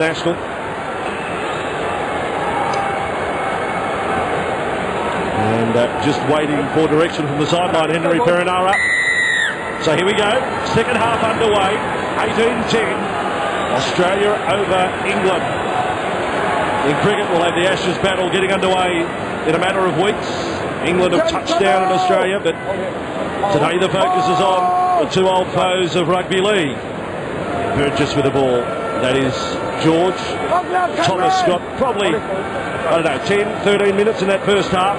National. And just waiting for direction from the sideline, Henry Perinara. So here we go, second half underway, 18-10, Australia over England. In cricket, we'll have the Ashes battle getting underway in a matter of weeks. England have touched down in Australia, but today the focus is on the two old foes of rugby league. Burgess with the ball, that is George. Thomas got probably, I don't know, 10, 13 minutes in that first half.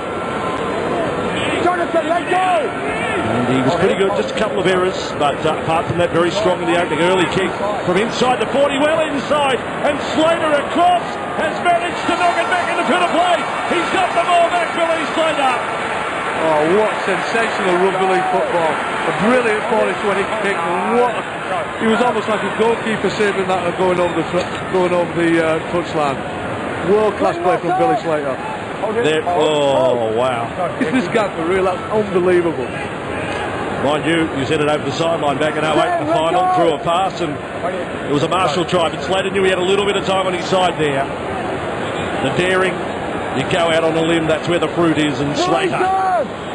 And he was pretty good, just a couple of errors, but apart from that, very strong in the opening. Early kick from inside the 40, well inside, and Slater across has managed to knock it back into field of play. He's got the ball back, Billy Slater. Oh, what sensational rugby league football. A brilliant 40-20 kick. He was almost like a goalkeeper saving that and going over the touchline. World-class play from Billy Slater. Oh, wow. This guy for real, that's unbelievable. Mind you, you sent it over the sideline back in 08 in the final, threw a pass, and it was a Marshall try, but Slater knew he had a little bit of time on his side there. The daring, you go out on a limb, that's where the fruit is, and Slater,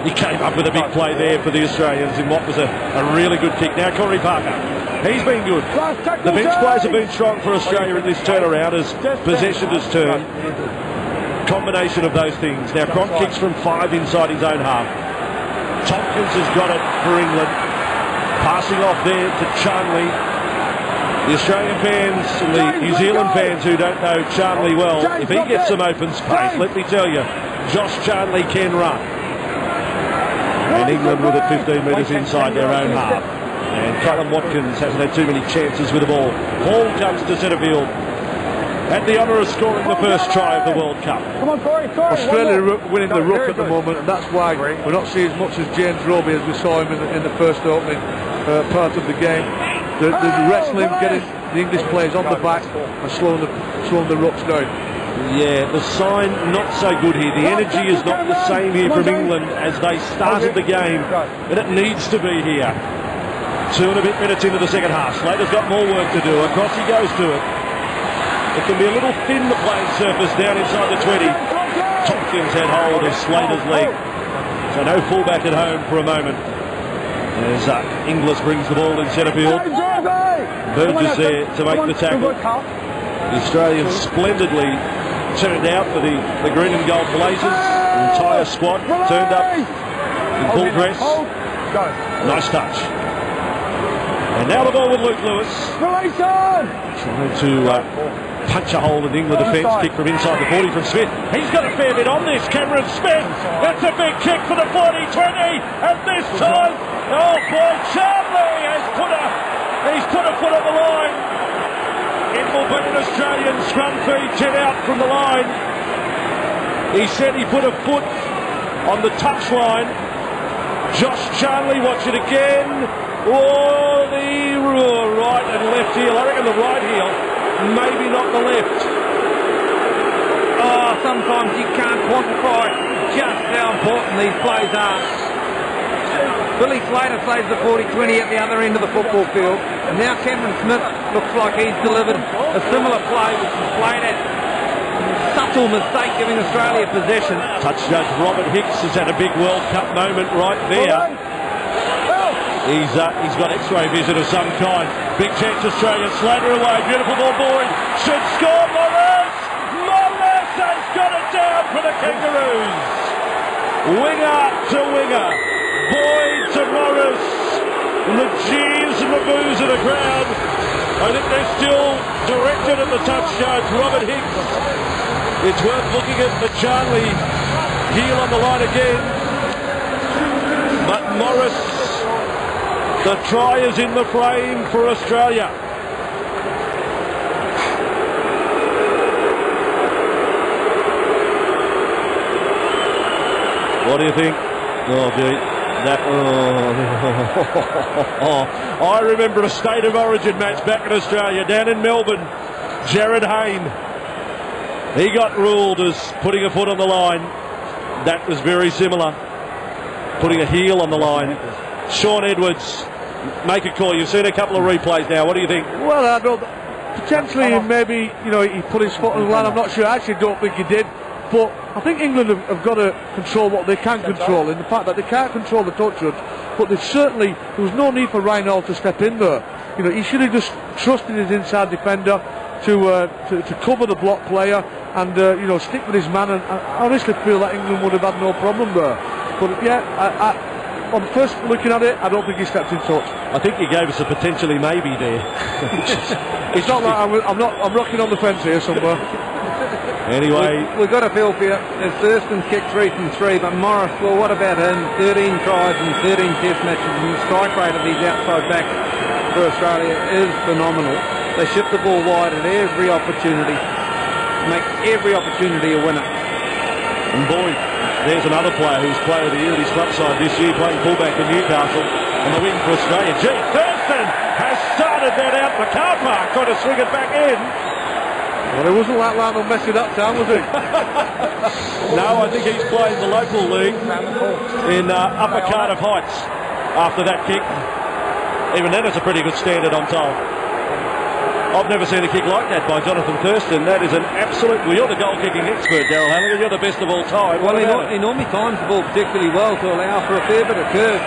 he came up with a big play there for the Australians in what was a really good kick. Now Corey Parker, he's been good. The bench players have been strong for Australia in this turnaround as possession has turned. Combination of those things. Now Cronk kicks from 5 inside his own half. Tompkins has got it for England. Passing off there to Charnley. The Australian fans and the New Zealand fans who don't know Charnley well, if he gets some open space, let me tell you, Josh Charnley can run. And England with it 15 metres inside their own half. And Callum Watkins hasn't had too many chances with the ball. Hall comes to centre field. Had the honour of scoring the first try of the World Cup. Australia winning the ruck at the moment, and that's why we're not seeing as much as James Roby as we saw him in the first opening part of the game. The wrestling, getting the English players on the back and slowing the rucks down. Yeah, the sign not so good here. The energy is not the same here from England as they started the game, and it needs to be here. 2 and a bit minutes into the second half. Slater's got more work to do. Across he goes to it. It can be a little thin, the playing surface down inside the 20. Tompkins had hold of Slater's leg. So no fullback at home for a moment. As Inglis brings the ball in centre field. Burgess there to make the tackle. The Australians splendidly turned out for the green and gold Blazers. The entire squad turned up in full dress. Nice touch. And now the ball with Luke Lewis. Trying to punch a hole in the England defence. Kick from inside the 40 from Smith. He's got a fair bit on this. Cameron Smith. That's a big kick for the 40-20. And this time, oh boy, Charnley has put a foot on the line. It will be an Australian scrum feed 10 out from the line. He said he put a foot on the touchline. Josh Charnley, watch it again. Oh, the right and left heel. I reckon the right heel, maybe not the left. Oh, sometimes you can't quantify just how important these plays are. Billy Slater plays the 40-20 at the other end of the football field. And now Cameron Smith looks like he's delivered a similar play, which was played at. Subtle mistake giving Australia possession. Touch judge Robert Hicks has had a big World Cup moment right there. He's got X-ray vision of some kind. Big chance Australia. Slater away. Beautiful ball. Boyd should score. Morris has got it down for the Kangaroos. Winger to winger. Boyd to Morris. And the jeers and the boos of the crowd. I think they're still directed at the touch judge, Robert Hicks. It's worth looking at the Charnley heel on the line again. But Morris, the try is in the frame for Australia. What do you think? Oh, gee. I remember a State of Origin match back in Australia, down in Melbourne. Jared Hayne. He got ruled as putting a foot on the line. That was very similar. Putting a heel on the line. Sean Edwards, make a call. You've seen a couple of replays now. What do you think? Well, I don't Potentially, maybe, you know, he put his foot on the line. I'm not sure. I actually don't think he did. But I think England have got to control what they can control, in the fact that they can't control the touch runs. But there was no need for Ryan Hall to step in there. You know, he should have just trusted his inside defender to cover the block player and you know, stick with his man. And I honestly feel that England would have had no problem there. But yeah, on first looking at it, I don't think he stepped in touch. I think he gave us a potentially maybe there. It's not like I'm rocking on the fence here somewhere. Anyway, we've got a feel for you. Thurston's kicked 3 from 3, but Morris, well, what about him? 13 tries and 13 test matches, and the strike rate of these outside backs for Australia is phenomenal. They shift the ball wide at every opportunity, make every opportunity a winner. And boy, there's another player who's player of the year at his club side this year, playing fullback in Newcastle, and the win for Australia. Gee, Thurston has started that out in the car park, trying to swing it back in. Well, it wasn't like Lionel Messi that time, was it? No, I think he's playing the local league in Upper Cardiff Heights after that kick. Even then, it's a pretty good standard, I'm told. I've never seen a kick like that by Jonathan Thurston. That is an absolute... Well, you're the goal-kicking expert, Darryl Halligan. You're the best of all time. Well, he normally times the ball particularly well to allow for a fair bit of curve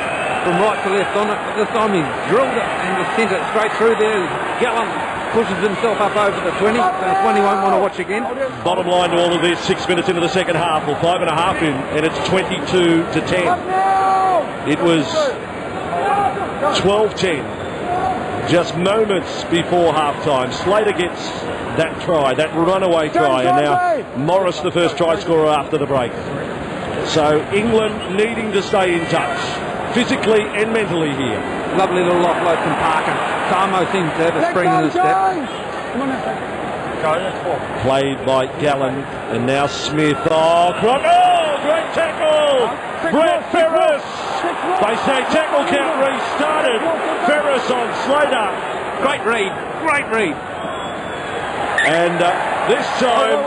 from right to left on it. But this time he's drilled it and just sent it straight through there. Gallant pushes himself up over the 20. That's one he won't want to watch again. Bottom line to all of this, 6 minutes into the second half, or 5.5 in, and it's 22 to 10. It was 12-10. Just moments before half-time. Slater gets that try, that runaway try, and now Morris, the first try scorer after the break. So England needing to stay in touch, physically and mentally here. Lovely little offload from Parker. Samo seems to have a spring in his step. Played by Gallen, and now Smith. Oh, great tackle! Brett Ferris! They say tackle count restarted. Ferris on Slater. Great read. And this time,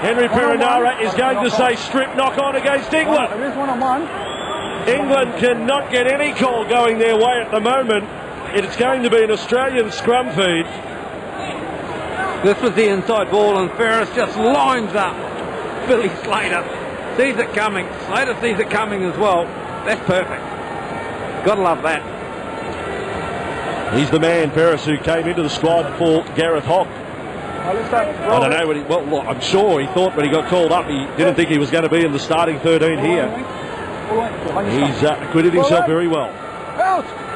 Henry Perenara is going to say strip knock on against England. It is 1-on-1. England cannot get any call going their way at the moment. It's going to be an Australian scrum feed. This was the inside ball, and Ferris just lines up Billy Slater. Sees it coming. Slater sees it coming as well. That's perfect. Gotta love that. He's the man, Ferris, who came into the squad for Gareth Hock. I don't know what he... Well, look, I'm sure he thought when he got called up, he didn't think he was going to be in the starting 13 here. He's acquitted himself very well.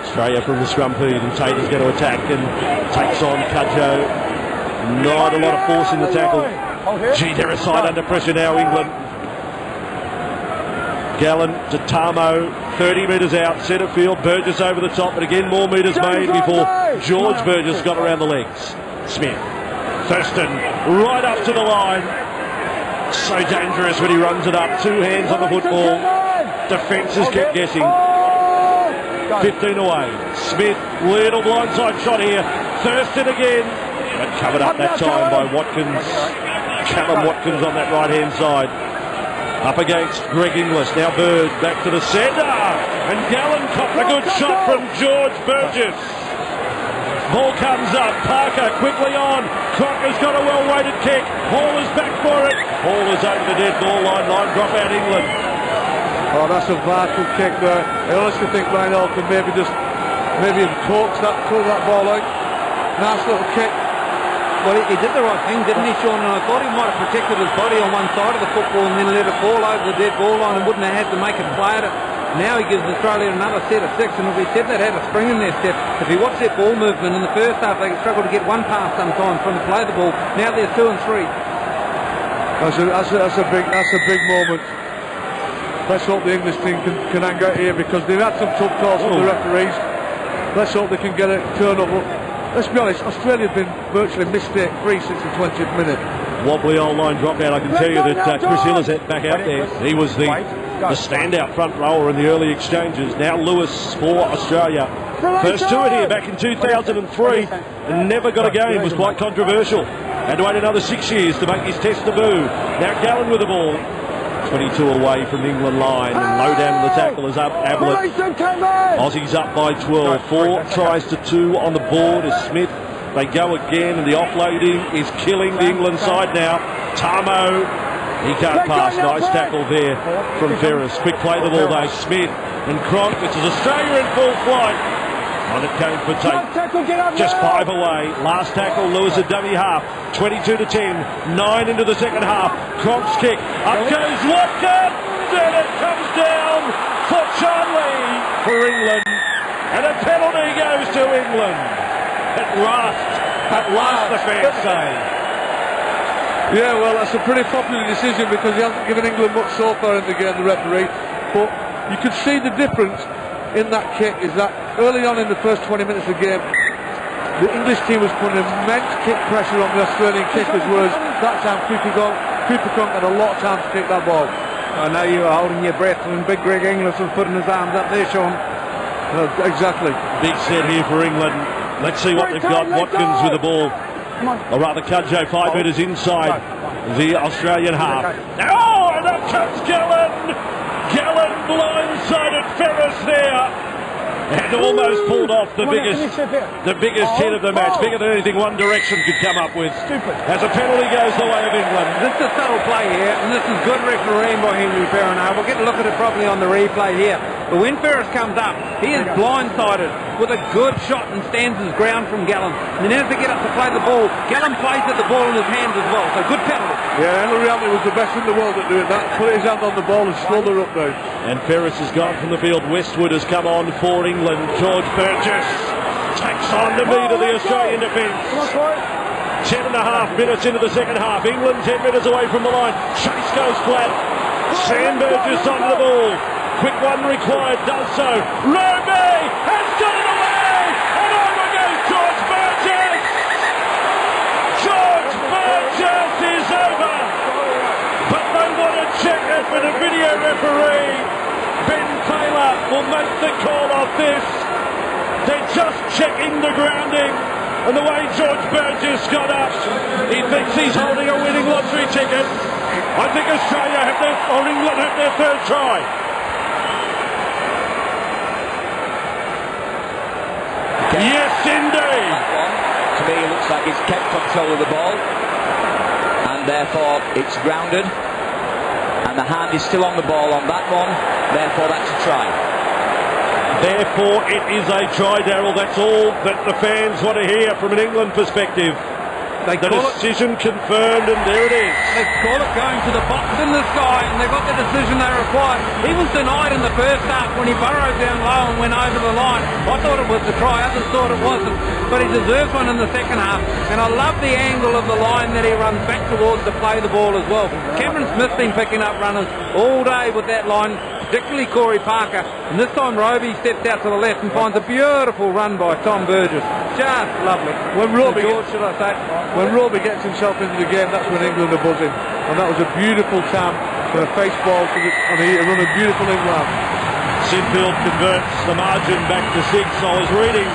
Australia from the scrum feed, and Tate is going to attack and takes on Cudjoe. Not a lot of force in the tackle. Gee, they're aside under pressure now, England. Gallen to Tamo, 30 metres out, centre field, Burgess over the top, but again more metres made before George Burgess got around the legs. Smith, Thurston, right up to the line. So dangerous when he runs it up, 2 hands on the football. Defence has kept guessing. 15 away. Smith, little blindside shot here. Thurston again, but covered up that time by Watkins. Callum Watkins on that right-hand side. Up against Greg Inglis. Now Bird back to the centre. And Gallen copped a good shot from George Burgess. Ball comes up. Parker quickly on. Crocker's got a well-weighted kick. Hall is back for it. Hall is over the dead ball line. Line drop out England. Oh, that's a vital kick there. I honestly think Ryan Hall could maybe pull that ball out. Nice little kick. Well, he did the right thing, didn't he, Sean? And I thought he might have protected his body on one side of the football and then let it fall over the dead ball line and wouldn't have had to make it play at it. Now he gives Australia another set of 6, and if we said that had a spring in their step, if you watch their ball movement in the first half, they struggled to get one pass sometimes from the play the ball. Now there's 2 and 3. That's a big moment. Let's hope the English team can hang out here, because they've had some tough calls from the referees. Let's hope they can get it turned up. Let's be honest, Australia's been virtually mistake-free since the 20th minute. Wobbly old line dropout. I can tell you that Chris Hill is back out there. He was the standout front rower in the early exchanges. Now Lewis for Australia. First tour here back in 2003 and never got a game. Was quite controversial. Had to wait another 6 years to make his test debut. Now Gallen with the ball. 22 away from the England line, and low down the tackle is up Ablett. Aussies up by 12, 4 tries to 2 on the board as Smith They go again, and the offloading is killing the England side now. Tamo, he can't pass. Nice tackle there from Ferris. Quick play the ball though. Smith and Cronk. This is Australia in full flight. On it came for Tate. Just 5 away. Last tackle, Lewis a dummy half. 22 to 10. 9 into the second half. Cronk's kick. Up goes Watkins, and it comes down for Charlie for England. And a penalty goes to England. At last the fans say. Yeah, well, that's a pretty popular decision because he hasn't given England much so far in the game, the referee. But you could see the difference in that kick is that early on in the first 20 minutes of the game, the English team was putting immense kick pressure on the Australian kickers, whereas that time Cooper Cronk had a lot of time to kick that ball. I know you were holding your breath when Big Greg Inglis was putting his arms up there, Sean. Exactly. Big set here for England. Let's see what they've got. Watkins with the ball. Or rather, Cudjoe 5 metres inside the Australian half. Oh, and up comes Gallen. Gallen blindsided Ferris there. And almost pulled off the biggest hit of the match. Bigger than anything One Direction could come up with. As a penalty goes the way of England. This is a subtle play here, and this is good refereeing by Henry Farrell. We'll get a look at it properly on the replay here. But when Ferris comes up, he is blindsided with a good shot and stands his ground from Gallen. And then as they get up to play the ball, Gallen plays at the ball in his hands as well. So good penalty. Yeah, Henry Farrell was the best in the world at doing that. Put his hand on the ball and slowed her up now. And Ferris has gone from the field. Westwood has come on for England. George Burgess takes on the meat of the Australian defence. 10.5 minutes into the second half. England 10 metres away from the line. Chase goes flat. Sam Burgess onto the ball. Quick one required, does so. Rugby has got it away. And over goes George Burgess. George Burgess is over. But they want to check it with a video referee. Ben Taylor will make the call off this. They're just checking the grounding. And the way George Burgess got up, he thinks he's holding a winning lottery ticket. I think Australia or England have their third try. Okay. Yes, indeed. To me, it looks like he's kept control of the ball, and therefore it's grounded. And the hand is still on the ball on that one, therefore that's a try. Therefore it is a try, Darryl. That's all that the fans want to hear from an England perspective. The decision confirmed, and there it is. They call it going to the box in the sky, and they got the decision they required. He was denied in the first half when he burrowed down low and went over the line. I thought it was the try, others thought it wasn't. But he deserves one in the second half. And I love the angle of the line that he runs back towards to play the ball as well. Cameron Smith's been picking up runners all day with that line, particularly Corey Parker. And this time Roby steps out to the left and finds a beautiful run by Tom Burgess. Just lovely. When Roby gets himself into the game, that's when England are buzzing. And that was a beautiful time for a face ball and he run a beautiful inland. Sinfield converts the margin back to 6. I was reading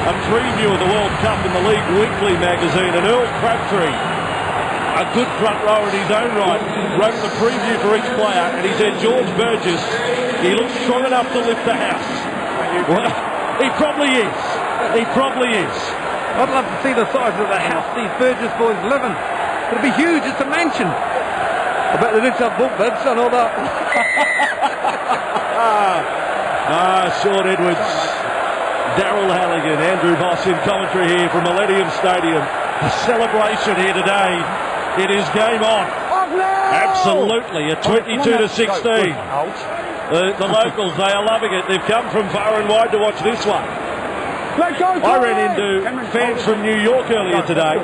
a preview of the World Cup in the League Weekly magazine, and Earl Crabtree, a good front rower in his own right, wrote the preview for each player, and he said George Burgess, he looks strong enough to lift the house. Well, he probably is. He probably is. I'd love to see the size of the house these Burgess boys live in. It'll be huge, it's a mansion. I bet they didn't have bunk beds, I know that. Sean Edwards, Darryl Halligan, Andrew Voss in commentary here from Millennium Stadium. A celebration here today. It is game on. Absolutely, a 22 to 16. The locals, they are loving it. They've come from far and wide to watch this one. I ran into fans from New York earlier today,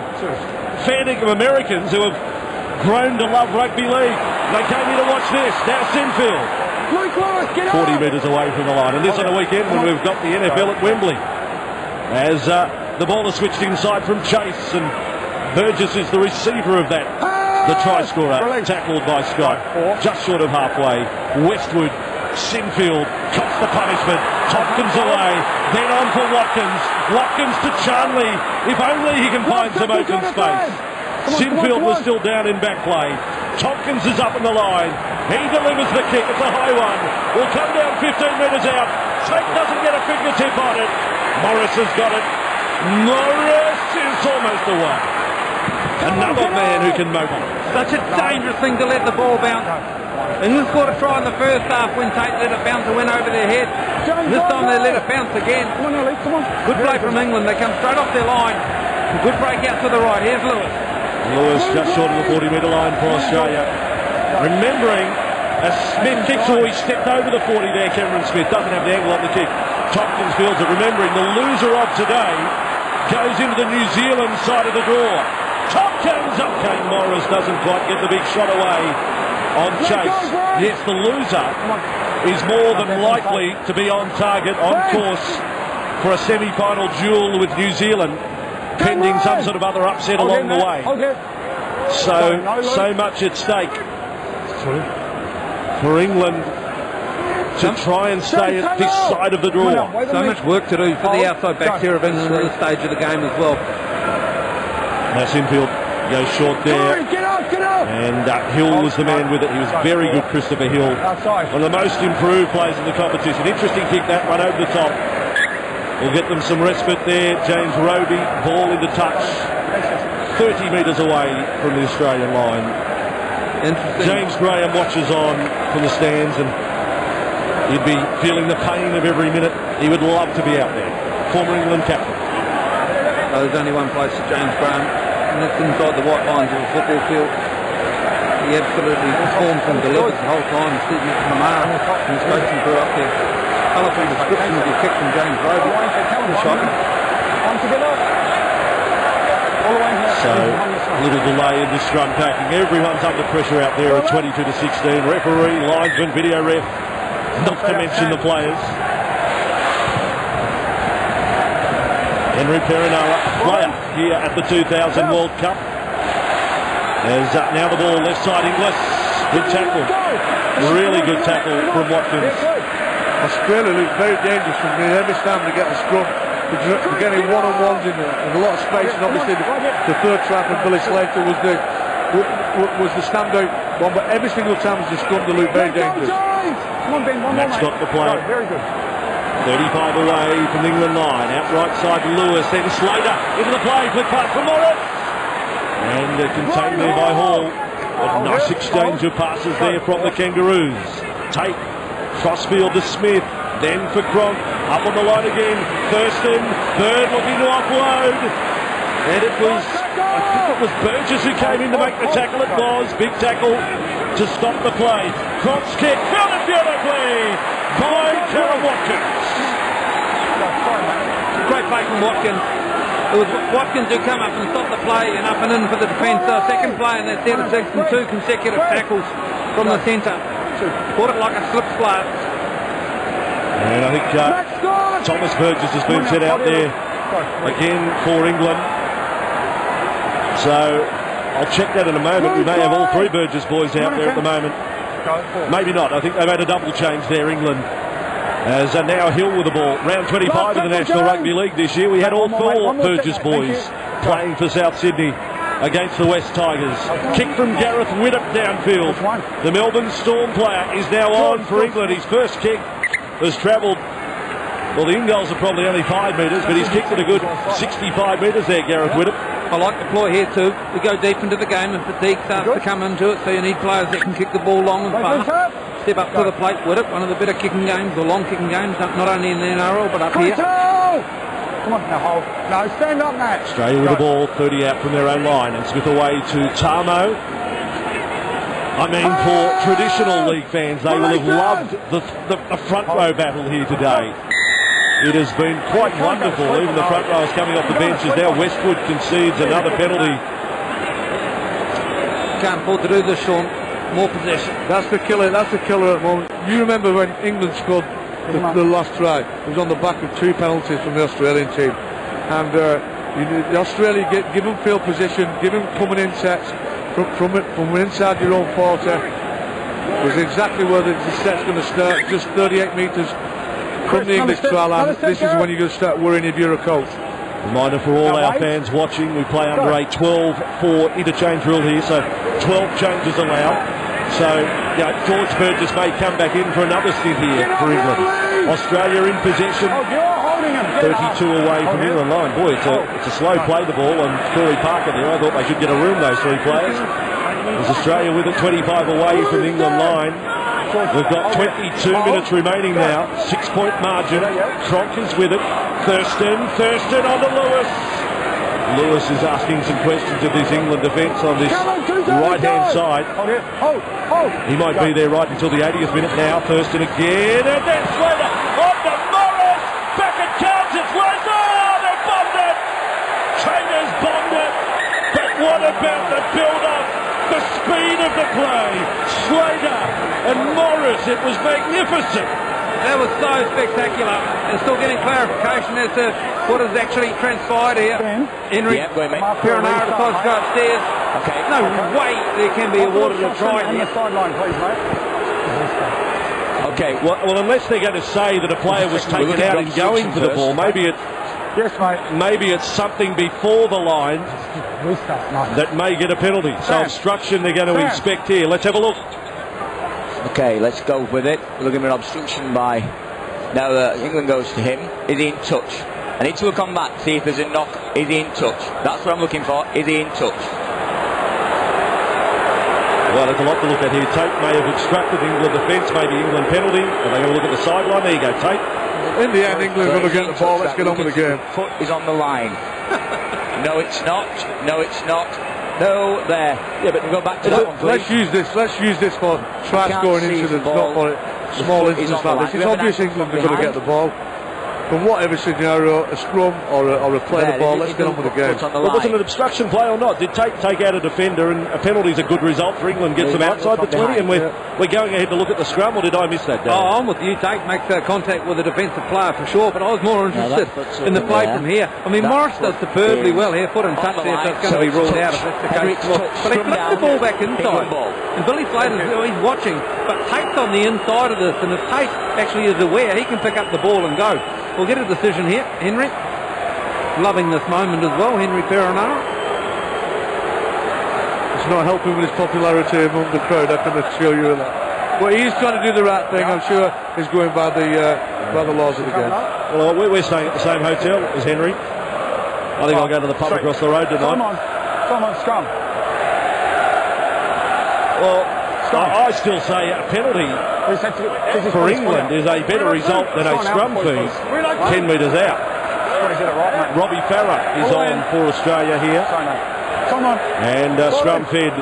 fanning of Americans who have grown to love rugby league. They came here to watch this. Now Sinfield, 40 metres away from the line. And this on a weekend when we've got the NFL at Wembley. As the ball is switched inside from Chase, and Burgess is the receiver of that. The try scorer, tackled by Scott, just short of halfway. Westwood, Sinfield, cops the punishment. Tompkins away, then on for Watkins. Watkins to Charnley. If only he can find some open space. Sinfield was still down in back play. Tompkins is up in the line. He delivers the kick. It's a high one. Will come down 15 metres out. Tate doesn't get a fingertip on it. Morris has got it. Morris is almost away. Another man who can mobilise. Such a dangerous thing to let the ball bounce. England scored a try in the first half when Tate let it bounce and went over their head. This time they let it bounce again. Good play from England. They come straight off their line. A good break out to the right. Here's Lewis. Lewis just short of the 40-metre line for Australia. Remembering, as Smith kicks, he stepped over the 40 there. Cameron Smith doesn't have the angle on the kick. Tompkins feels it. Remembering, the loser of today goes into the New Zealand side of the draw. Tompkins up came Morris, doesn't quite get the big shot away on Chase. Yes, the loser is more than likely to be on target, on course for a semi-final duel with New Zealand, pending some sort of other upset along the way. So much at stake for England to try and stay at this side of the draw. So much work to do for the outside backs here of England at this stage of the game as well. That's infield, goes short there. And Hill was the man with it. He was very good, Christopher Hill. One of the most improved players in the competition. Interesting kick, that one over the top. Will get them some respite there. James Roby, ball into touch. 30 metres away from the Australian line. James Graham watches on from the stands, and he'd be feeling the pain of every minute. He would love to be out there. Former England captain. There's only one place for James Graham, and that's inside the white lines of the football field. He absolutely performs and delivers the whole time. Steve McNamara and his coaching crew up there. Colourful description of the kick from James Roby. Shocking. So, a little delay in this scrum packing. Everyone's under pressure out there at 22 to 16. Referee, linesman, video ref, not to mention the players. Henry Perinara, player here at the 2000 World Cup. There's now the ball, left side, Inglis. Good tackle. Really good tackle from Watkins. Australia look very dangerous from there. Every time they get a scrum, they're getting one-on-ones in a lot of space. And obviously the third try from Billy Slater was the standout one. But every single time it's a scrum, they look very dangerous. Matt's got the play. 35 away from the England line. Out right side Lewis, then Slater into the play. Flick pass for Morris. And contained there by Hall. A nice exchange of passes there from the Kangaroos. Tate, crossfield to Smith, then for Cronk. Up on the line again. Thurston, third looking to offload. And I think it was Burgess who came in to make the tackle. It was. Big tackle to stop the play. Cronk's kick, found it beautifully by Karen Watkins. Great play from Watkins. It was Watkins who come up and stopped the play and up and in for the defence. Second play in that set of 6 and 2 consecutive tackles from the centre. Caught it like a slip slide. And I think Thomas Burgess has been set out there again for England. So I'll check that in a moment. We may have all three Burgess boys out there at the moment. Maybe not. I think they've had a double change there, England. As now Hill with the ball. Round 25 of the National Rugby League this year. We had all four Burgess boys playing for South Sydney against the West Tigers. Kick from Gareth Widdop downfield. The Melbourne Storm player is now on for England. His first kick has travelled, well, the in goals are probably only 5 metres, but he's kicked it a good 65 metres there, Gareth Widdop. I like the ploy here too. We go deep into the game and fatigue starts to come into it, so you need players that can kick the ball long and far. Step up to the plate with it. One of the better kicking games, the long kicking games, not only in the NRL but up here. Come on, now hold. No, stand up, Matt. Australia with the ball, 30 out from their own line, and Smith away to Tamo. I mean, for traditional league fans, they will have loved the front row battle here today. It has been quite wonderful. Even the front row is coming off the benches. Now Westwood concedes another penalty. Can't afford to do this, Sean. More possession. That's the killer. That's the killer at the moment. You remember when England scored the last try? It was on the back of 2 penalties from the Australian team, and the Australia give them field position, give them coming in sets from inside your own 40. Was exactly where the set's going to start. Just 38 metres from the English try line. This is when you're going to start worrying if you're a coach. Reminder for all our fans watching, we play under a 12-4 interchange rule here, so 12 changes allowed. So, George Burgess may come back in for another stint here for England. Australia in possession. 32 away from the England line. Boy, it's a slow play, the ball, and Corey Parker there. I thought they should get a room, those three players. There's Australia with it, 25 away from the England line. We've got 22 minutes remaining now. 6-point margin. Cronk is with it. Thurston on to Lewis. Lewis is asking some questions of this England defence on this right-hand side. He might be there right until the 80th minute now. Thurston again, and then Slater on to Morris. Back at Cards, it's Slater. Oh, they bombed it. Trainers bombed it. But what about the build-up? The speed of the play. Slater and Morris, it was magnificent. That was so spectacular. And still getting clarification as to what has actually transpired here. Henry Perenara decides to go upstairs. Okay. No way there can be awarded a try here. Okay. Well, unless they're going to say that a player was taken out in going for the ball, maybe it's something before the line that may get a penalty. So obstruction they're going to inspect here. Let's have a look. Okay, let's go with it. We're looking at obstruction by... Now England goes to him. Is he in touch? I need to look on that, see if there's a knock. Is he in touch? That's what I'm looking for. Is he in touch? Well, there's a lot to look at here. Tate may have obstructed England defence, maybe England penalty. Are they going to look at the sideline? There you go, Tate. In the end, England are going to get the ball. Let's get on with the game. Foot is on the line. No, it's not. No, it's not. No, there. Yeah, but we'll go back to that one, please. Let's use this for try scoring incidents, not for small incidents like this. It's obvious England are going to get the ball. From whatever scenario, a scrum or a play the ball, let's get on with the game. Well, was it an obstruction play or not? Did Tate take out a defender, and a penalty's a good result for England, gets them outside the 20, and we're going ahead to look at the scrum, or did I miss that, Dan? Oh, I'm with you. Tate makes contact with a defensive player for sure, but I was more interested in the play from here. I mean, Morris does superbly well here, foot and touch there, so it's going to be ruled out if that's the case. But he flipped the ball back inside, and Billy Slater, he's watching, but Tate's on the inside of this, and if Tate actually is aware, he can pick up the ball and go. We'll get a decision here. Henry, loving this moment as well, Henry Perenara. It's not helping with his popularity among the crowd, I can assure you of that. But he's trying to do the right thing, I'm sure he's going by the laws of the game. Well, we're staying at the same hotel as Henry. I think I'll go to the pub across the road tonight. Come on, scrum. Well, I still say a penalty for England is a better result than a scrum feed 10 metres out. Robbie Farah is on for Australia here. And scrum fed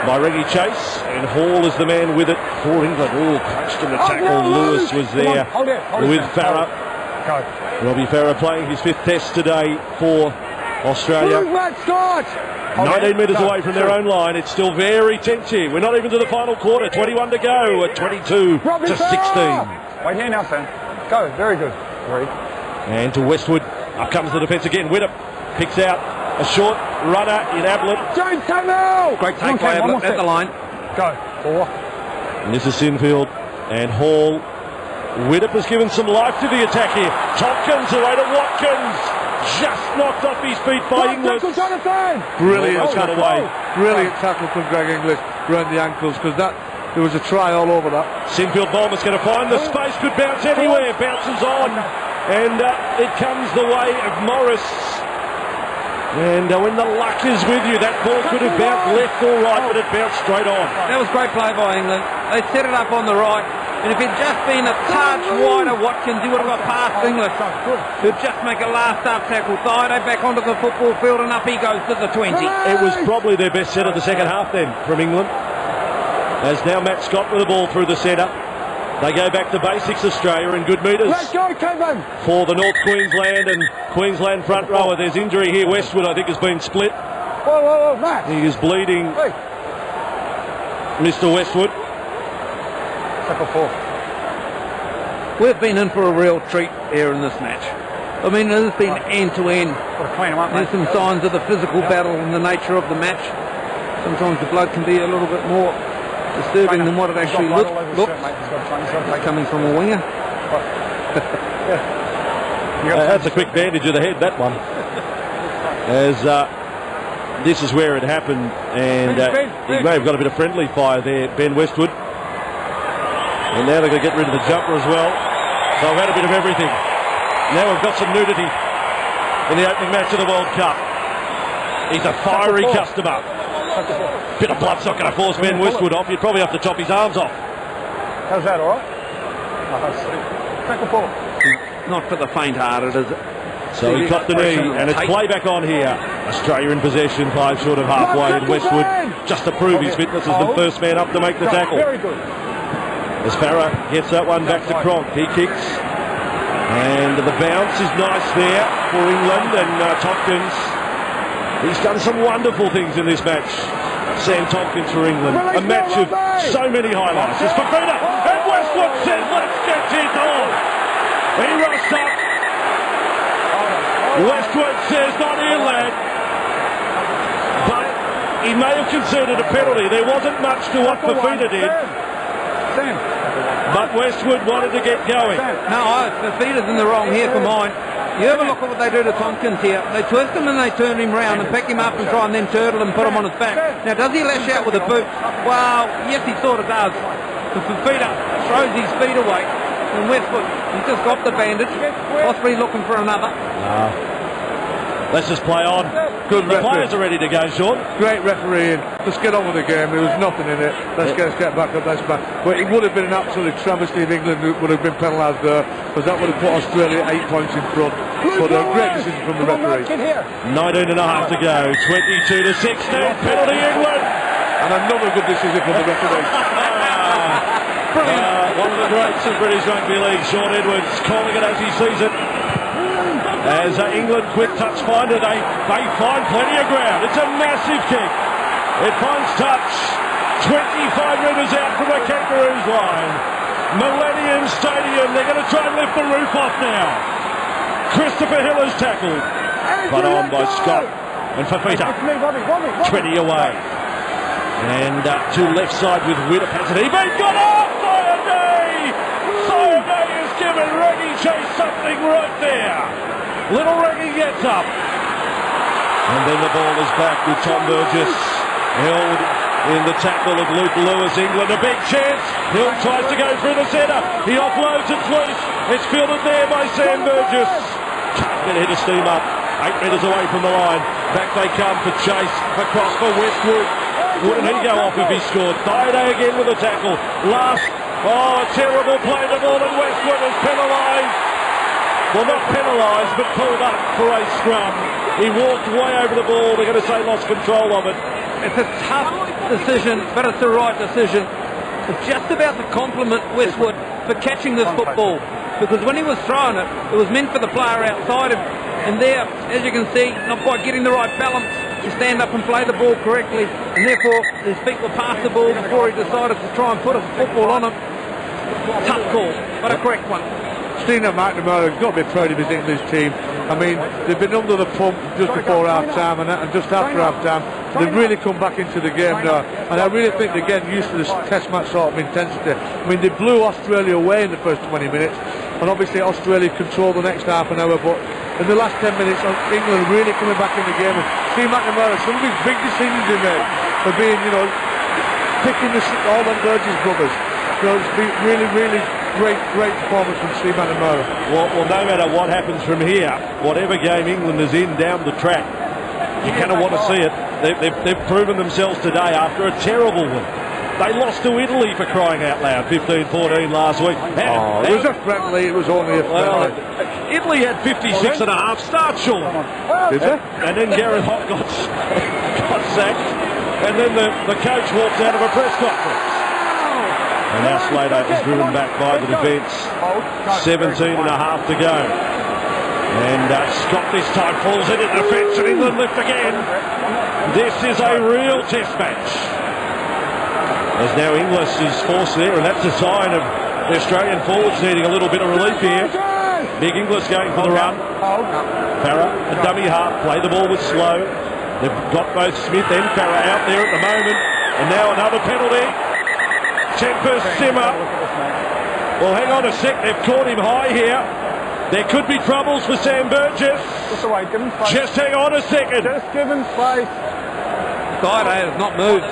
by Reggie Chase, and Hall is the man with it for England. Oh, punched in the tackle. Lewis was there with Farah. Robbie Farah playing his 5th test today for Australia. 19 metres away from their own line. It's still very tense here. We're not even to the final quarter. 21 to go at 22 to 16. Wait here now, Sam. Go. Very good. And to Westwood. Up comes the defence again. Widdop picks out a short runner in Ablett. James Campbell! Great take by Ablett at the line. Go. 4. And this is Sinfield and Hall. Widdop has given some life to the attack here. Tompkins away to Watkins. Just knocked off his feet by English. Brilliant tackle. Brilliant tackle from Greg English around the ankles, because there was a try all over that. Sinfield Bowman's going to find the space, could bounce anywhere, bounces on, and it comes the way of Morris. And when the luck is with you, that ball could have bounced left or right, but it bounced straight on. That was great play by England. They set it up on the right. And if it'd just been a touch wider, Watkins, he would have got past English. He'd just make a last-up tackle. Thaiday back onto the football field, and up he goes to the 20. It was probably their best set of the second half then from England. As now Matt Scott with the ball through the centre. They go back to basics, Australia, in good metres. Let's go, Kevin! For the North Queensland and Queensland front rower. There's injury here. Westwood, I think, has been split. Whoa, Matt! He is bleeding. Hey. Mr. Westwood. We've been in for a real treat here in this match. I mean, there's been end-to-end. There's some signs of the physical battle and the nature of the match. Sometimes the blood can be a little bit more disturbing than what it actually looks. Coming from a winger. That's a quick bandage of the head, that one. As this is where it happened, and he may have got a bit of friendly fire there, Ben Westwood. And now they're going to get rid of the jumper as well. So I've had a bit of everything. Now we've got some nudity in the opening match of the World Cup. He's a fiery customer. Bit of blood's not going to force Ben Westwood off. You'd probably have to chop his arms off. How's that, all right? Tackle ball. Not for the faint-hearted, is it? So he cut the knee, and it's play back on here. Australia in possession, 5 short of halfway, and Westwood, just to prove his fitness, is the first man up to make the tackle. Very good. As Farah gets that one back to Cronk, he kicks. And the bounce is nice there for England, and Tompkins, he's done some wonderful things in this match. Sam Tompkins for England, a match of so many highlights. It's Fafita, and Westwood says, let's get it on. He rushed up. Westwood says, not here, lad. But he may have conceded a penalty. There wasn't much to what Fafita did. But Westwood wanted to get going. No, Fafita's in the wrong here for mine. You ever look at what they do to Tompkins here? They twist him and they turn him round and pick him up and try and then turtle him and put him on his back. Now, does he lash out with a boot? Well, yes, he sort of does. But Fafita throws his feet away. And Westwood, he's just got the bandage. Osprey looking for another. Let's just play on. Good The referee. players are ready to go, Sean. Great refereeing. Let's get on with the game. There was nothing in it. Let's get back up. Let's back. But it would have been an absolute travesty if England would have been penalised there, because that would have put Australia 8 points in front. But a great decision from the referee. 19 and a half to go. 22 to 16. Penalty England. And another good decision from the referee. One of the greats of British Rugby League, Sean Edwards, calling it as he sees it. As England quick touch finder, they find plenty of ground. It's a massive kick. It finds touch. 25 metres out from the Kangaroos line. Millennium Stadium. They're going to try and lift the roof off now. Christopher Hill is tackled. But on by Scott and Fafita. 20 away. And to left side with Winnipeg. He got off! Sayonay has given Reggie Chase something right there. Little Reggie gets up. And then the ball is back with Tom Burgess. Held in the tackle of Luke Lewis. England a big chance. Hill tries to go through the centre. He offloads it loose. It's fielded there by Sam Burgess. Can't get a hit of steam up. 8 metres away from the line. Back they come for Chase. Across for Westwood. Wouldn't he go off if he scored? Thaiday again with a tackle. Last. Oh, a terrible play to ball, and Westwood is penalised. Well, not penalised, but pulled up for a scrum. He walked way over the ball. They're going to say lost control of it. It's a tough decision, but it's the right decision. It's just about to compliment Westwood for catching this football, because when he was throwing it, it was meant for the player outside him. And there, as you can see, not quite getting the right balance to stand up and play the ball correctly, and therefore his feet were past the ball before he decided to try and put a football on him. Tough call, but a correct one. Steve McNamara has got to be proud of his English team. I mean, they've been under the pump just before half-time and just after half-time. They've really come back into the game now. And I really think they're getting used to this test match sort of intensity. I mean, they blew Australia away in the first 20 minutes. And obviously Australia controlled the next half an hour. But in the last 10 minutes, England really coming back in the game. And Steve McNamara, some of his big decisions he made for being, picking all the Burgess brothers. It's been really, really great performance from Steve McNamara. Well, no matter what happens from here, whatever game England is in down the track, you kind of want to see it. They've proven themselves today after a terrible one. They lost to Italy, for crying out loud, 15-14 last week. It was a friendly, it was only a friendly. Italy had 56 and a half starts, Sean. Did they? And then Gareth Hock got sacked. And then the coach walks out of a press conference. And now Slater is driven back by the defence. 17 and a half to go. And Scott this time falls into defence, and England lift again. This is a real test match. As now Inglis is forced there, and that's a sign of the Australian forwards needing a little bit of relief here. Big Inglis going for the run. Farah, a dummy half, play the ball with Slow. They've got both Smith and Farah out there at the moment. And now another penalty. Tempers simmer. Well, hang on a sec, they've caught him high here. There could be troubles for Sam Burgess. Just hang on a second. Just give him space. Thaiday has not moved.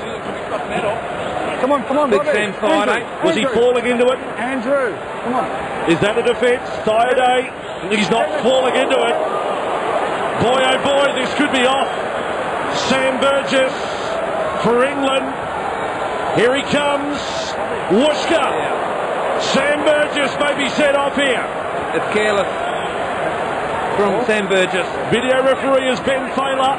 Come on, Big Robbie. Sam Thaiday. Was he falling into it? Andrew, come on. Is that a defence? Thaiday He's not falling into it. Boy, oh boy, this could be off. Sam Burgess for England. Here he comes. Whooshka. Sam Burgess may be set off here. It's careless from Sam Burgess. Video referee is Ben Thaler.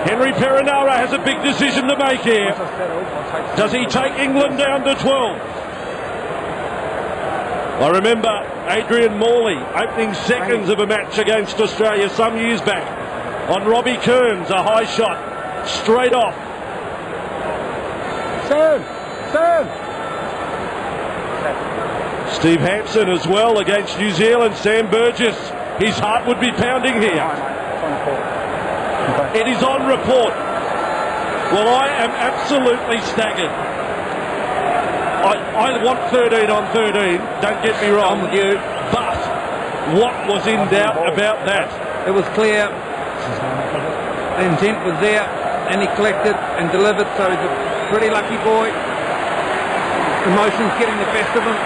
Henry Perinara has a big decision to make here. Does he take England down to 12? I remember Adrian Morley opening seconds of a match against Australia some years back on Robbie Kearns, a high shot, straight off. Serve! Steve Hampson as well against New Zealand. Sam Burgess, his heart would be pounding here. It is on report. Well, I am absolutely staggered. I want 13 on 13, don't get me wrong, I'm with you. but what was in doubt about that? It was clear. The intent was there, and he collected and delivered, so he's a pretty lucky boy. Emotions getting the best of him,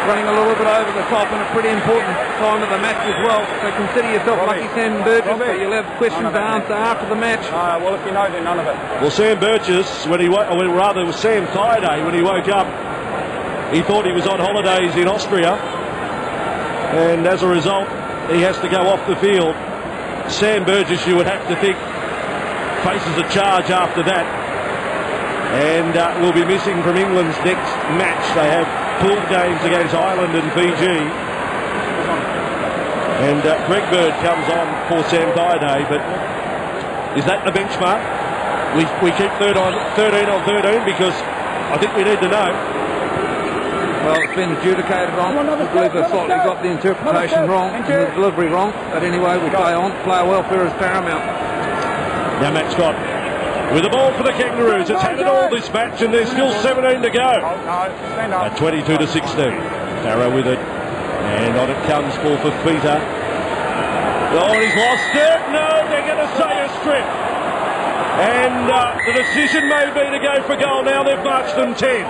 running a little bit over the top in a pretty important time of the match as well. So consider yourself lucky, Sam Burgess, but you'll have questions to answer after the match. Well, if you know, then none of it. Well, Sam Burgess, when he woke, or rather it was Sam Thaiday, when he woke up, he thought he was on holidays in Austria, and as a result, he has to go off the field. Sam Burgess, you would have to think, faces a charge after that, and will be missing from England's next match. They have pooled games against Ireland and Fiji, and Greg Bird comes on for Sam Thaiday. But is that the benchmark? We keep 13 on 13 because I think we need to know. Well, it's been adjudicated wrong. I believe they slightly got the interpretation wrong and the delivery wrong. But anyway, we play on. Player welfare is paramount. Now Matt Scott with the ball for the Kangaroos. It's had it all this match, and there's still 17 to go. At 22 to 16. Farah with it, and on it comes ball for Fifita. Oh, he's lost it. No, they're going to say a strip. And the decision may be to go for goal. Now they've marched them 10.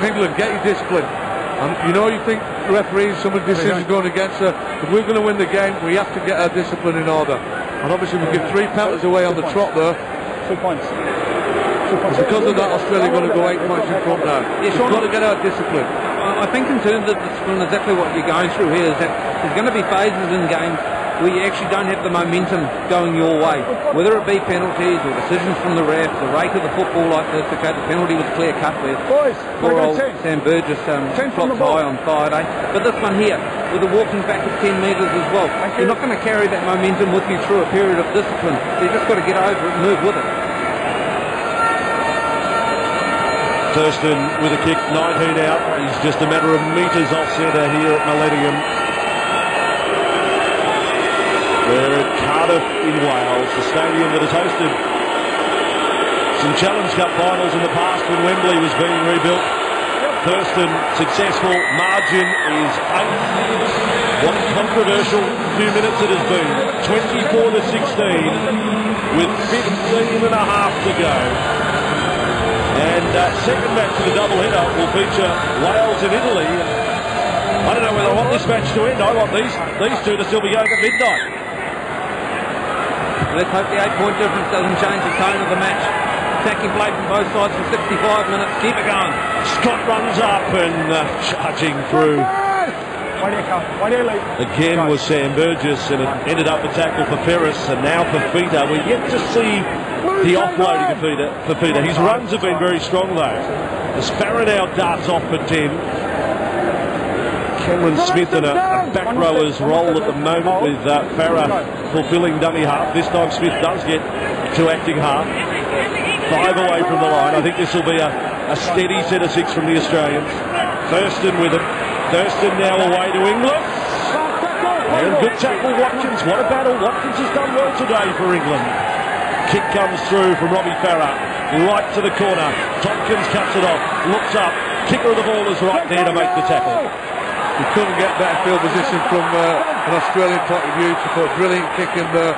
England, get your discipline. And you know, you think referees, some of the decisions going against her. If we're going to win the game, we have to get our discipline in order. And obviously we give 3 penalties away on the trot there. 2 points. It's because of that Australia going to go 8 points in front now. Yes, We've got to get our discipline. I think in terms of discipline, exactly what you're going through here is that there's going to be phases in games where you actually don't have the momentum going your way, whether it be penalties or decisions from the ref, the rate of the football like this. Okay, the penalty was clear cut with poor old Sam Burgess flopped high on Friday, but this one here with the walking back at 10 metres as well, you're not going to carry that momentum with you through a period of discipline. You just got to get over it and move with it. Thurston with a kick, 19 out. He's just a matter of metres off centre here at Millennium. We're at Cardiff in Wales, the stadium that has hosted some Challenge Cup finals in the past when Wembley was being rebuilt. Thurston successful, margin is 8. What a controversial few minutes it has been. 24 to 16 with 15 and a half to go. And second match of the doubleheader will feature Wales and Italy. I don't know whether I want this match to end. I want these two to still be going at midnight. Let's hope the 8-point difference doesn't change the tone of the match. Attacking play from both sides for 65 minutes. Keep it going. Scott runs up and charging through. Again was Sam Burgess, and it ended up a tackle for Ferris, and now for Fifita. We're yet to see the offloading of Fifita. His runs have been very strong though. As Farah now darts off for 10. Cameron Smith in a back rower's role at the moment, with Farah fulfilling dummy half. This time Smith does get to acting half. 5 away from the line. I think this will be a steady set of 6 from the Australians. Thurston with it. Thurston now away to England. And good tackle, Watkins. What a battle. Watkins has done well today for England. Kick comes through from Robbie Farah. Right to the corner. Tompkins cuts it off. Looks up. Kicker of the ball is right there to make the tackle. We couldn't get better field position from an Australian point of view to put a brilliant kick in there.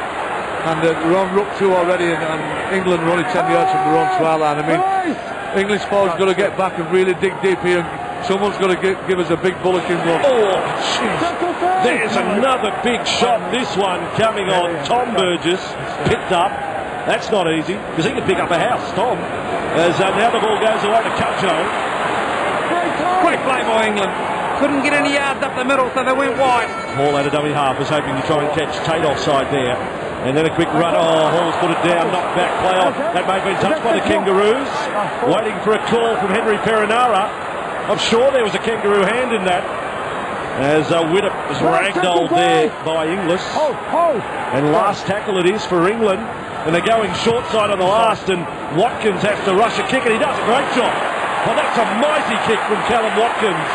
And we're on Rook 2 already, and England are only 10 yards from their own try line. I mean, English forwards got to get back and really dig deep here and Someone's got to give us a big bulletin block. Oh, jeez. There's another big shot. This one coming on Tom Burgess. Picked up. That's not easy, because he can pick up a house, Tom. As now the ball goes away to Cudjoe. Great play by England. Couldn't get any yards up the middle, so they went wide. Hall out of dummy half, was hoping to try and catch Tate offside there. And then a quick run. Oh, Hall's put it down, knocked back, play on. That may have been touched by the Kangaroos. Waiting for a call from Henry Perinara. I'm sure there was a kangaroo hand in that. As Widdop was ragdolled there by Inglis. And last tackle it is for England. And they're going short side on the last, and Watkins has to rush a kick, and he does a great job. Well, that's a mighty kick from Callum Watkins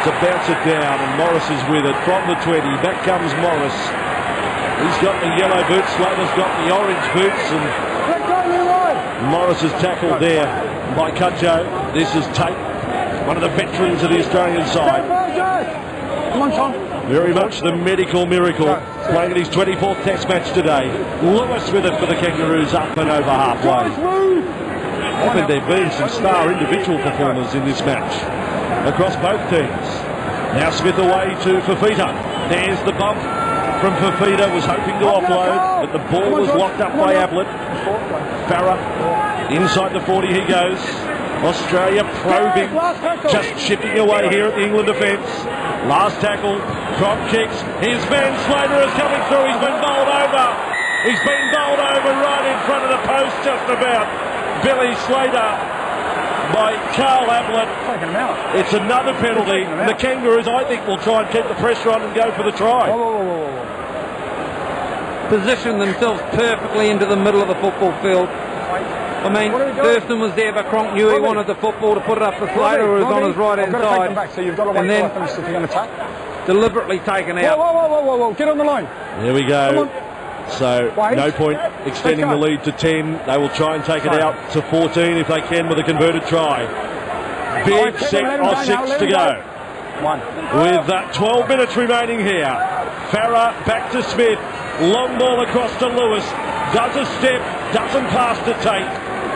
to bounce it down, and Morris is with it from the 20. Back comes Morris. He's got the yellow boots, Slater's got the orange boots, and Morris is tackled there by Cudjoe. This is Tate, one of the veterans of the Australian side. Come on, Tom. Very much the medical miracle, playing in his 24th Test match today. Lewis with it for the Kangaroos, up and over halfway. I think there have been some star individual performers in this match across both teams. Now Smith away to Fafita. There's the bump from Fafita, was hoping to offload, but the ball was locked up by Ablett. Farah inside the 40 he goes. Australia probing, just chipping away here at the England defence. Last tackle, Cronk kicks. His man Slater is coming through. He's been bowled over. He's been bowled over right in front of the post, just about. Billy Slater by Carl Ablett. It's another penalty. The Kangaroos, I think, will try and keep the pressure on and go for the try. Position themselves perfectly into the middle of the football field. I mean, Thurston was there, but Cronk knew he wanted the football to put it up for Slater, who was on his right-hand side. And then deliberately taken out. Whoa, get on the line. There we go. So, no point extending the lead to 10. They will try and take it out to 14 if they can with a converted try. Big set of 6 to go. With 12 minutes remaining here. Farah back to Smith. Long ball across to Lewis. Does a step, doesn't pass to Tate.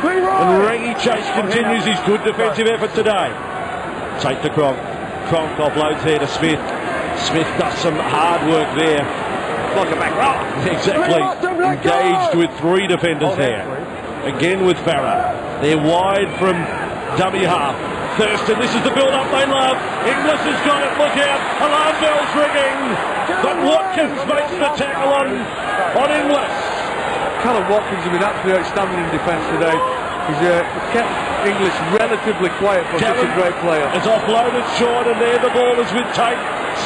And Reggie Chase continues his good defensive effort today. Tate to Cronk. Cronk offloads there to Smith. Smith does some hard work there. Like a back row. Exactly. Engaged with 3 defenders there. Again with Farah. They're wide from dummy half. Thurston, this is the build-up they love. Inglis has got it, look out. Alarm bells ringing. But Watkins makes the tackle on Inglis. Callum Watkins has been absolutely outstanding in defence today. He's kept English relatively quiet for such a great player. It's offloaded short, and there the ball is with Tate.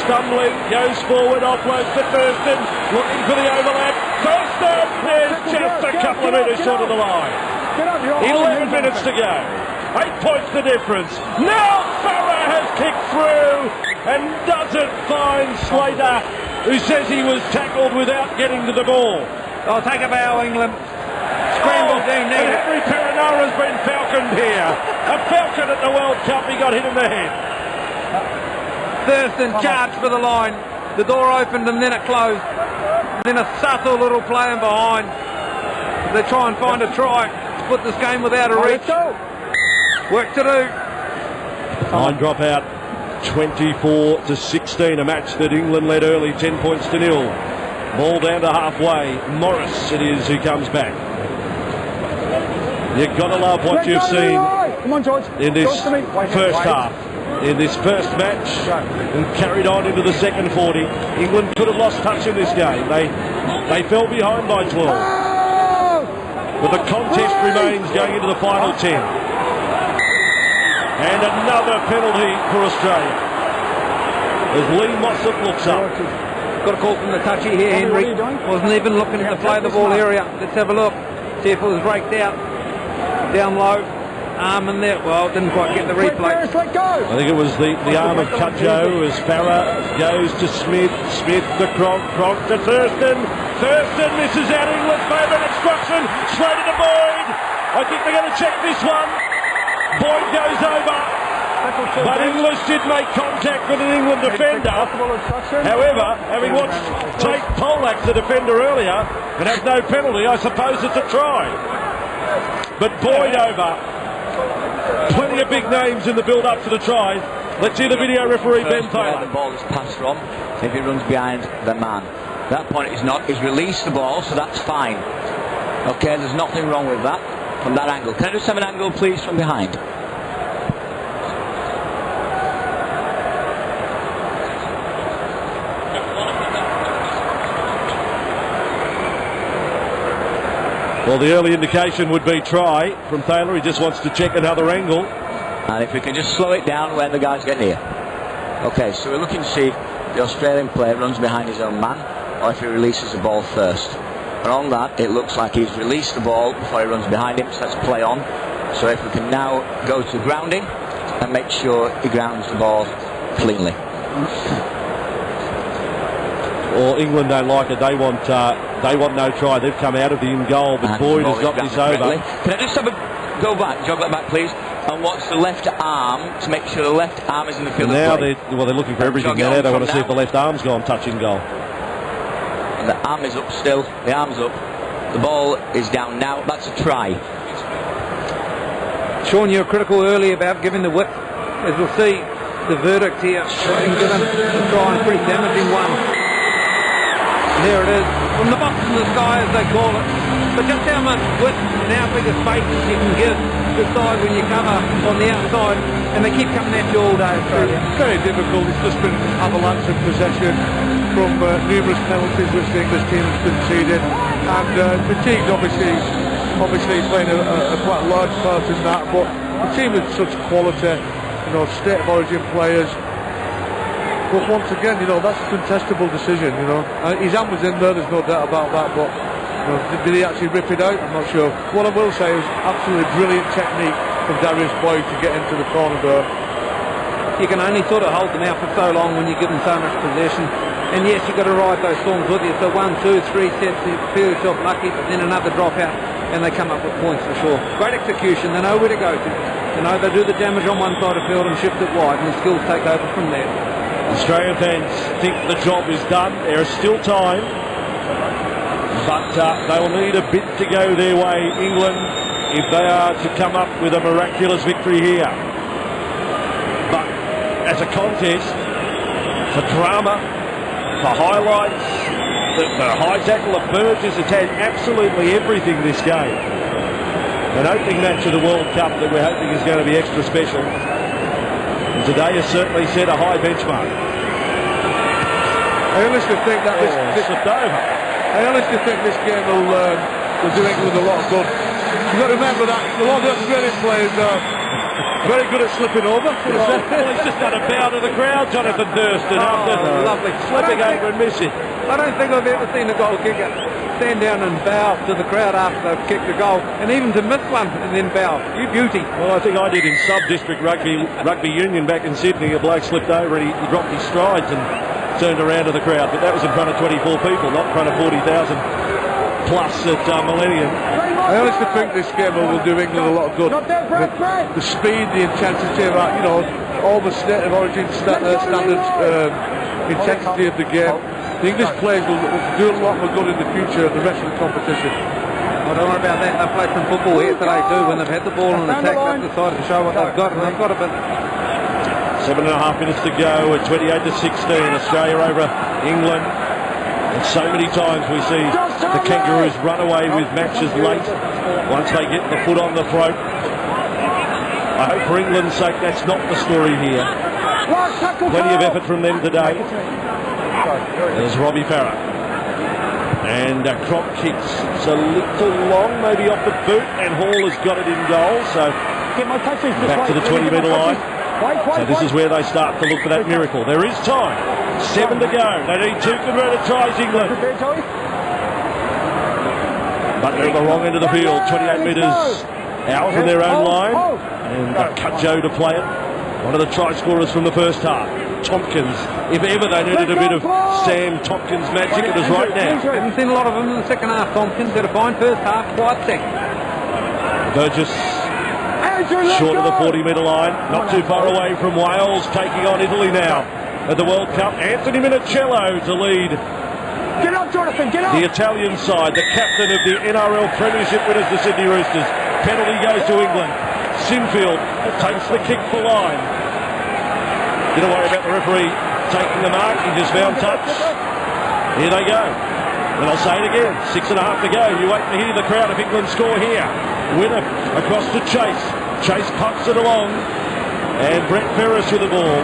Stumbling, goes forward, offloads to Thurston. Looking for the overlap. Thurston! There's just a couple of metres short of the line. 11 minutes to go. 8 points the difference. Now Farah has kicked through and doesn't find Slater, who says he was tackled without getting to the ball. They'll take a bow, England. Scramble down there. Henry Perinara has been falconed here. A falcon at the World Cup, he got hit in the head. Thurston charged for the line. The door opened and then it closed. Then a subtle little play in behind. They try and find a try to put this game without a reach. Work to do. Line drop out. 24-16, a match that England led early, 10 points to 0. Ball down to halfway. Morris it is who comes back. You've got to love what you've seen in this first half. In this first match, and carried on into the second 40. England could have lost touch in this game. They fell behind by 12. But the contest remains going into the final 10. And another penalty for Australia. As Lee Mossop looks up. Got a call from the touchy here, Henry. Wasn't even looking at the play the ball area. Let's have a look. See if it was raked out. Down low. Arm in there. Well, didn't quite get the replay. I think it was the arm of Cudjoe as Farah goes to Smith. Smith to Cronk. Cronk to Thurston. Thurston misses out England's favourite obstruction. Slater to Boyd. I think they're going to check this one. Boyd goes over. But English did make contact with an England defender. However, having watched Tate Polak, the defender earlier, and have no penalty, I suppose it's a try. But Boyd over. Plenty of big names in the build-up to the try. Let's hear the video referee, Ben Where Taylor. the ball is passed from, if he runs behind the man. At that point he's released the ball, so that's fine. Okay, there's nothing wrong with that from that angle. Can I just have an angle, please, from behind? Well, the early indication would be try from Taylor. He just wants to check another angle. And if we can just slow it down when the guys get near. Okay, so we're looking to see if the Australian player runs behind his own man or if he releases the ball first. And on that, it looks like he's released the ball before he runs behind him, so let's play on. So if we can now go to grounding and make sure he grounds the ball cleanly. Or England don't like it. They want no try. They've come out of the in goal, but Boyd has got this over. Can I just have a go back, jog that back, please, and watch the left arm to make sure the left arm is in the field now of play. they're looking for everything. Now they want to see if the left arm's gone touching goal. And the arm is up still. The arm's up. The ball is down now. That's a try. Sean, you were critical earlier about giving the whip. As we'll see, the verdict here being given to try and pretty damaging one. There it is, from the box to the sky, as they call it. But just how much width and how big a space you can give the side when you cover on the outside, and they keep coming at you all day, Australia. Very difficult. It's just been avalanche of possession from numerous penalties which the English team has conceded, and fatigue's obviously playing a quite large part in that. But the team with such quality, state of origin players. But once again, that's a contestable decision. His hand was in there. There's no doubt about that. But did he actually rip it out? I'm not sure. What I will say is absolutely brilliant technique from Darius Boyd to get into the corner there. You can only sort of hold them out for so long when you're given so much possession. And yes, you've got to ride those storms with you. So 1, 2, 3 sets, you feel yourself lucky, but then another dropout, and they come up with points for sure. Great execution. They know where to go to. They do the damage on one side of the field and shift it wide, and the skills take over from there. Australian fans think the job is done. There is still time, but they will need a bit to go their way, England, if they are to come up with a miraculous victory here. But as a contest, for drama, for highlights, the high tackle of Burgess has had absolutely everything this game. An opening match of the World Cup that we're hoping is going to be extra special. And today has certainly set a high benchmark. I honestly think that I honestly think this game will do England a lot of good. You've got to remember that a lot of Australian players are very good at slipping over. Well, he's just done a bow to the crowd, Jonathan Thurston, after lovely slipping over and missing. I don't think I've ever seen a goal kicker stand down and bow to the crowd after they've kicked a goal, and even to miss one and then bow. You beauty. Well, I think I did in sub-district rugby union back in Sydney. A bloke slipped over and he dropped his strides and turned around to the crowd, but that was in front of 24 people, not in front of 40,000 plus at Millennium. I honestly think this game will do England a lot of good. The speed, the intensity of that, all the state of origin standards, intensity of the game. The English players will do a lot more good in the future of the rest of the competition. Oh, don't worry about that. They've played some football here today too. When they've had the ball and attack, they've decided to show what they've got, and they've got a bit. 7.5 minutes to go at 28-16. Australia over England. And so many times we see the Kangaroos run away with matches late once they get the foot on the throat. I hope for England's sake that's not the story here. Plenty of effort from them today. There's Robbie Farah. And Crop kicks. It's a little long, maybe off the boot, and Hall has got it in goal. So back to the 20-metre line. So this is where they start to look for that miracle. There is time. 7 to go. They need 2 converted tries, England. But they're at the wrong end of the field. 28 metres out from their own line. And cut Joe to play it. One of the try scorers from the first half. Tompkins. If ever they needed a bit of Sam Tompkins magic, it is right now. Haven't seen a lot of them in the second half. Tompkins had a fine first half, quite second. Burgess short of the 40-metre line, not too far away from Wales, taking on Italy now at the World Cup. Anthony Minicello to lead Get up, Jonathan, get up! the Italian side, the captain of the NRL Premiership winners, the Sydney Roosters. Penalty goes to England. Sinfield takes the kick for line. Didn't worry about the referee taking the mark. He just found touch. Here they go. And I'll say it again, 6.5 to go. You wait to hear the crowd if England score here. Winner across to Chase. Chase pumps it along. And Brett Ferris with the ball.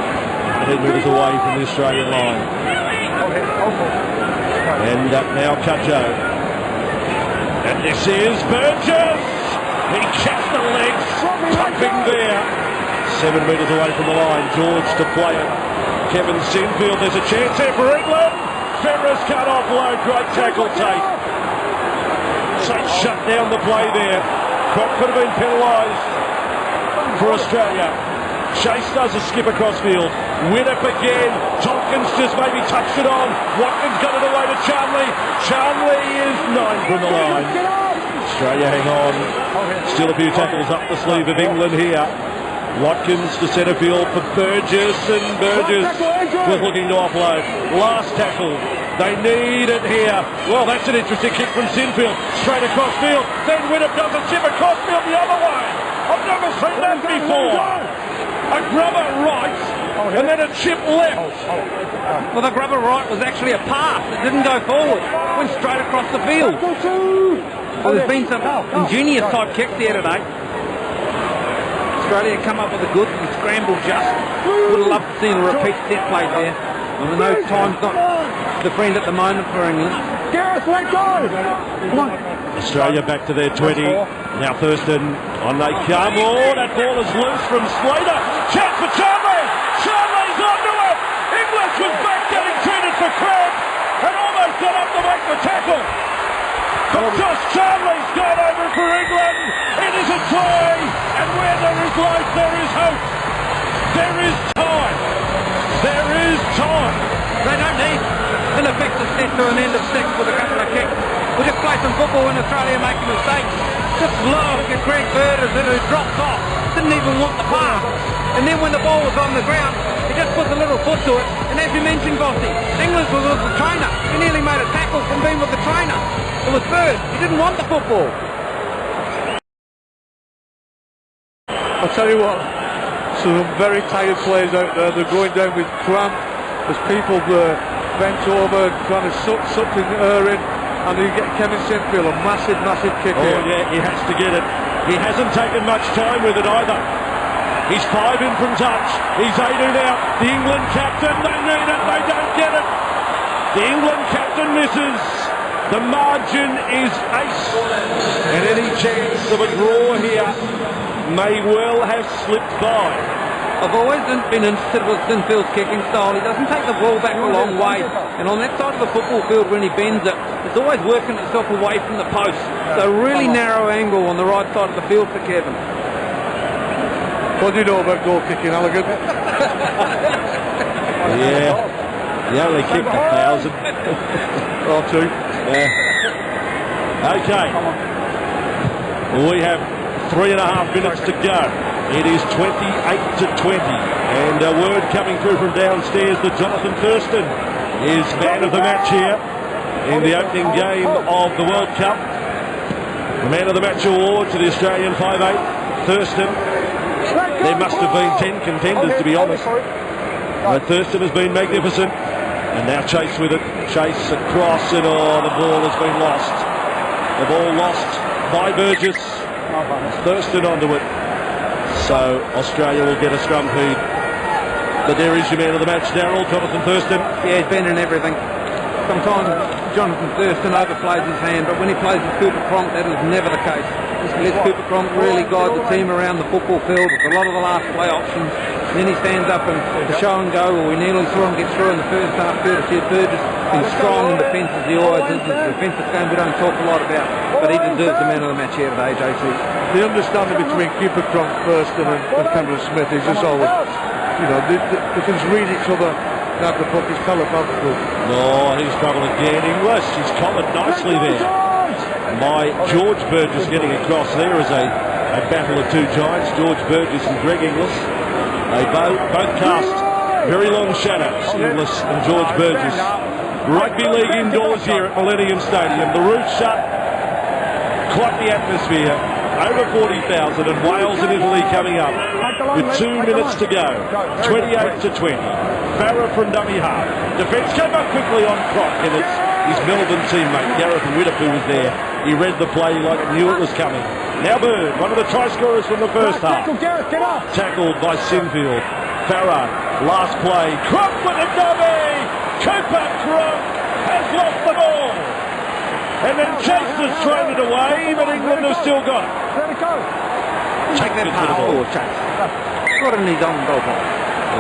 10 metres away from the Australian line. And now Cudjoe. And this is Burgess. He checked the legs. Pumping there. 7 metres away from the line. George to play it. Kevin Sinfield. There's a chance here for England. Ferris cut offload, great tackle, Tate. Tate shut down the play there. Could have been penalised for Australia. Chase does a skip across field. Winnip again. Tompkins just maybe touched it on. Watkins got it away to Charnley. Charnley is 9 from the line. Australia hang on. Still a few tackles up the sleeve of England here. Watkins to centre field for Burgess, and Burgess was looking to offload. Last tackle. They need it here. Well, that's an interesting kick from Sinfield. Straight across field. Then Winnip does a chip across field the other way. I've never seen that before. A grubber right, and then a chip left. Well, the grubber right was actually a pass. It didn't go forward. It went straight across the field. Well, there's been some ingenious type kicks here today. Australia come up with a good and scramble just. Would have loved to see a repeat set play there. I know time's not the friend at the moment for England. Gareth, let go! Come on. Australia back to their 20. Now Thurston on they come. Oh, that ball is loose from Slater. Chance for Charnley. Charnley's onto it. English was back getting treated for crab and almost got up to make the tackle. But Josh Charnley's gone over for England. It is a tie, and where there is life, there is hope. There is time. There is time. They don't need an effective set to an end of 6 with a couple of kicks. We just play some football in Australia making mistakes. Just look at Craig Ferguson who drops off. Didn't even want the pass. And then when the ball was on the ground, he just puts a little foot to it. And as you mentioned, Bossy, England was with the trainer. He nearly made a tackle from being with the trainer. It was Bird. He didn't want the football. I'll tell you what, some very tired players out there. They're going down with cramp. There's people bent over trying to suck the air in. And you get Kevin Sinfield, a massive kick here. Oh yeah, he has to get it. He hasn't taken much time with it either. He's 5 in from touch. He's 18 out. The England captain, they need it, they don't get it. The England captain misses. The margin is ace. And any chance of a draw here may well have slipped by. I've always been interested with Sinfield's kicking style. He doesn't take the ball back a long way. And on that side of the football field, when he bends it, it's always working itself away from the post. So a really narrow angle on the right side of the field for Kevin. What do you know about goal kicking, Halligan? Yeah, he only kicked 1,000. Or 2. Yeah. Okay. We have 3.5 minutes to go. It is 28 to 20, and a word coming through from downstairs that Jonathan Thurston is man of the match here in the opening game of the World Cup. The man of the match award to the Australian 5'8", Thurston. There must have been 10 contenders, to be honest. But Thurston has been magnificent, and now Chase with it. Chase across, and oh, the ball has been lost. The ball lost by Burgess. Thurston onto it. So Australia will get a scrum feed. But there is your man of the match, Darryl, Jonathan Thurston. Yeah, he's been in everything. Sometimes Jonathan Thurston overplays his hand, but when he plays with Cooper Cronk, that is never the case. He lets Cooper Cronk really guide the team around the football field with a lot of the last play options. And then he stands up and the show and go, well, we nearly saw him get through in the first half, courtesy of Burgess. Been strong in defence as he always is. It's a defensive game we don't talk a lot about, but he deserves the man of the match here today, JC. The understanding between Cooper Cronk, Thurston and Cameron Smith is just always, you know, they can read each other. Now the puck is telepathical. No, he's trouble again. English, he's collared nicely there. My George Burgess getting across there is a battle of two giants, George Burgess and Greg Inglis. They both cast very long shadows, Inglis and George Burgess. Rugby league indoors here at Millennium Stadium. The roof shut, quite the atmosphere. over 40,000, and Wales and Italy coming up with 2 minutes to go. 28 to 20. Farah from dummy half. Defence came up quickly on Croc, and it's his Melbourne teammate Gareth Widdop who was there. He read the play like he knew it was coming. Now Bird, one of the try scorers from the first half. Tackled by Sinfield. Farah, last play. Croc with a dummy! Cooper Croc has lost the ball. And then Chase has thrown it away, but England have still got it. Take that pass forward, Chase. Got in his own goal post.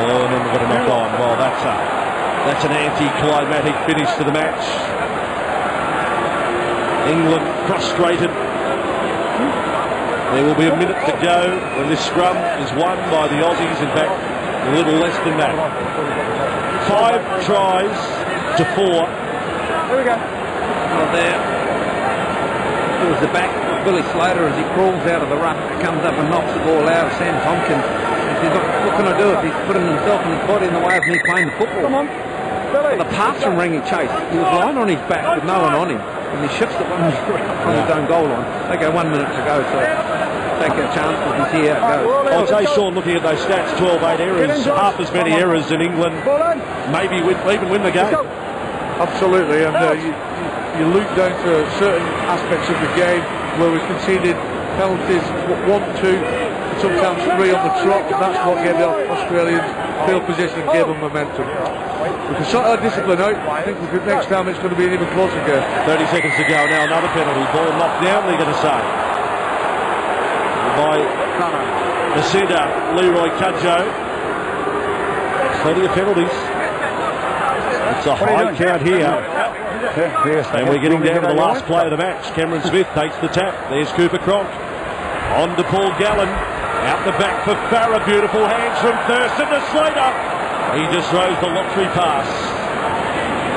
Oh, and then we've got a knock on. Well, that's an anti-climatic finish to the match. England frustrated. There will be a minute to go when this scrum is won by the Aussies. In fact, a little less than that. 5 tries to 4. Here we go. Well, there. It was the back of Billy Slater as he crawls out of the ruck, comes up and knocks the ball out of Sam Tompkins. He says, what can I do if he's putting himself and his body in the way of me playing the football? Come on, Billy. The pass from Rangy Chase, he was lying on his back with no one on him, and he shifts it on his own goal line. They go 1 minute to go, so take a chance with his here it goes. I'd say, Sean, looking at those stats, 12-8 errors, half as many errors in England, maybe even win the game. Absolutely, and you look down to certain aspects of the game where we conceded penalties, 1, 2, sometimes 3 on the trot, and that's what gave the Australians field position and gave them momentum. We can sort our discipline out. I think next time it's going to be an even closer game. 30 seconds to go now, another penalty. Ball knocked down, they're going to say. By the centre, Leroy Cudjoe. Plenty of penalties. It's a high count here. And we're getting down to the last play of the match. Cameron Smith takes the tap. There's Cooper Cronk. On to Paul Gallen. Out the back for Farah. Beautiful hands from Thurston to Slater. He just throws the lottery pass.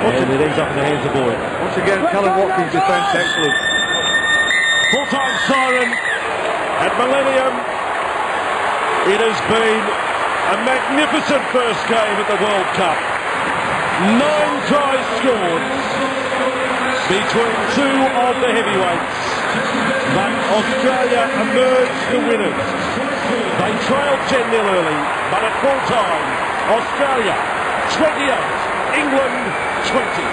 And it ends up in the hands of Boyd. Once again, Callum Watkins defence excellent. Full-time siren at Millennium. It has been a magnificent first game at the World Cup. 9 tries scored between 2 of the heavyweights, but Australia emerged the winners. They trailed 10-0 early, but at full time, Australia 28, England 20.